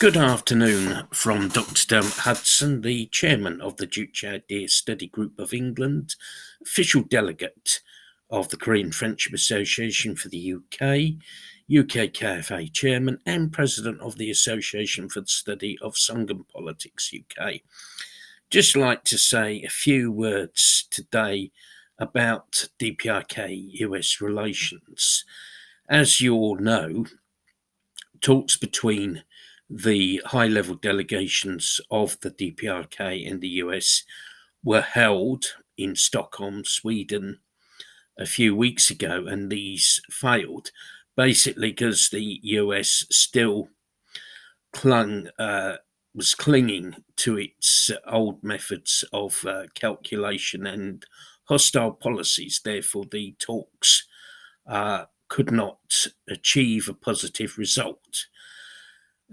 Good afternoon from Dr. Dermot Hudson, the chairman of the Juche Study Group of England, official delegate of the Korean Friendship Association for the UK, UK KFA chairman, and president of the Association for the Study of Sangam Politics UK. Just like to say a few words today about DPRK-US relations. As you all know, talks between the high-level delegations of the DPRK and the US were held in Stockholm, Sweden, a few weeks ago, and these failed, basically because the US still was clinging to its old methods of calculation and hostile policies. Therefore, the talks could not achieve a positive result.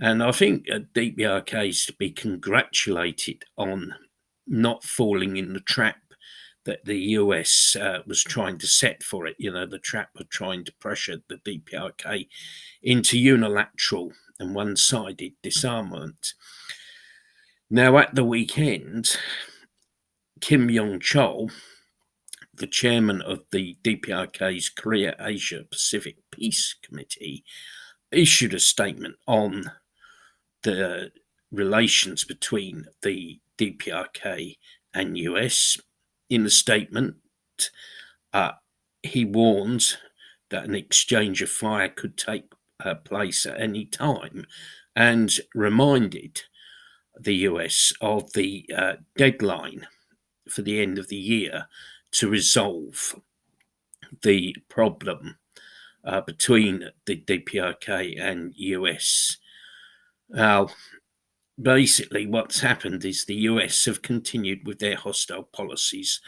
And I think DPRK is to be congratulated on not falling in the trap that the US was trying to set for it, the trap of trying to pressure the DPRK into unilateral and one-sided disarmament. Now, at the weekend, Kim Yong Chol, the chairman of the DPRK's Korea Asia Pacific Peace Committee, issued a statement on the relations between the DPRK and US. In the statement, he warns that an exchange of fire could take place at any time and reminded the US of the deadline for the end of the year to resolve the problem between the DPRK and US. Now, basically, what's happened is the US have continued with their hostile policies,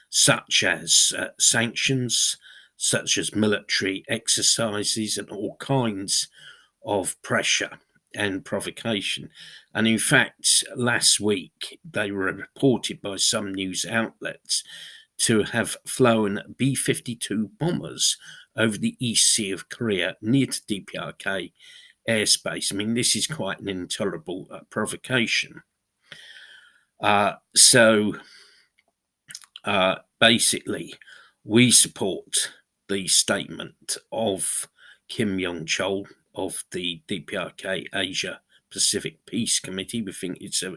such as sanctions, such as military exercises, and all kinds of pressure and provocation. And in fact, last week, they were reported by some news outlets to have flown B-52 bombers over the East Sea of Korea near to DPRK airspace. I mean, this is quite an intolerable provocation. Basically, we support the statement of Kim Yong Chol of the DPRK Asia Pacific Peace Committee. We think it's a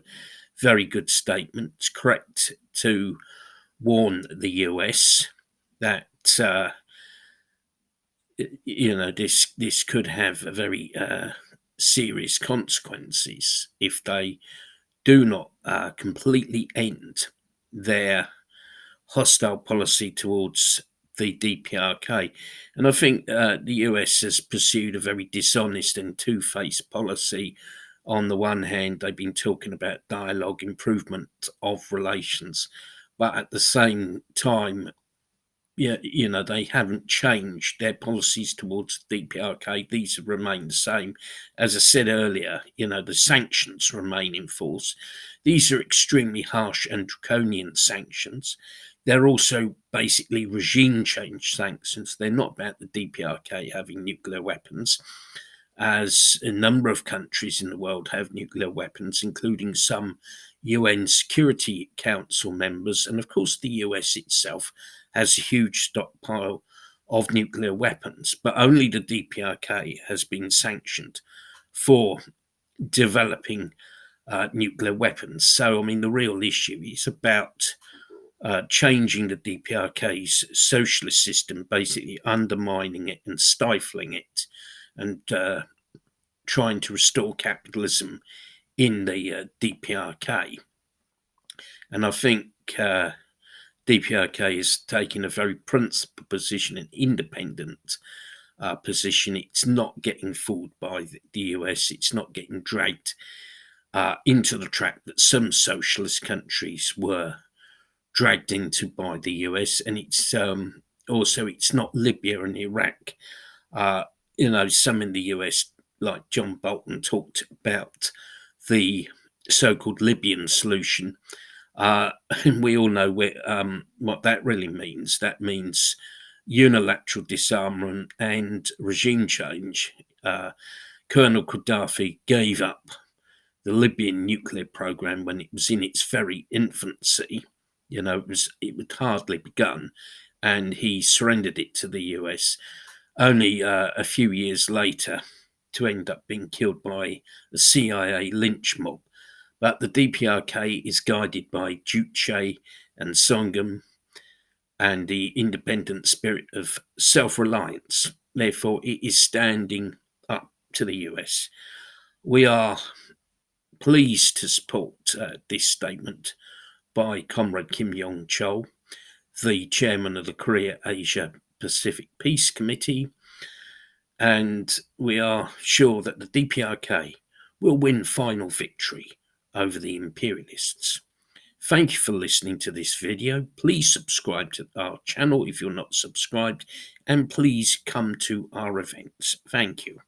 very good statement. It's correct to warn the US that this could have a very serious consequences if they do not completely end their hostile policy towards the DPRK. And I think the US has pursued a very dishonest and two-faced policy. On the one hand, they've been talking about dialogue, improvement of relations, but at the same time, they haven't changed their policies towards the DPRK. These have remained the same. As I said earlier, the sanctions remain in force. These are extremely harsh and draconian sanctions. They're also basically regime change sanctions. They're not about the DPRK having nuclear weapons, as a number of countries in the world have nuclear weapons, including some UN Security Council members. And of course, the US itself has a huge stockpile of nuclear weapons, but only the DPRK has been sanctioned for developing nuclear weapons. So, I mean, the real issue is about changing the DPRK's socialist system, basically undermining it and stifling it, and trying to restore capitalism in the DPRK. And I think DPRK is taking a very principled position, an independent position. It's not getting fooled by the US. It's not getting dragged into the trap that some socialist countries were dragged into by the US. And it's not Libya and Iraq. Some in the US, like John Bolton, talked about the so-called Libyan solution. And we all know what that really means. That means unilateral disarmament and regime change. Colonel Gaddafi gave up the Libyan nuclear program when it was in its very infancy. It had hardly begun, and he surrendered it to the US only a few years later to end up being killed by a CIA lynch mob. But the DPRK is guided by Juche and Songam and the independent spirit of self-reliance. Therefore, it is standing up to the US. We are pleased to support this statement by Comrade Kim Yong Chol, the chairman of the Korea Asia Pacific Peace Committee, and we are sure that the DPRK will win final victory over the imperialists. Thank you for listening to this video. Please subscribe to our channel if you're not subscribed, and please come to our events. Thank you.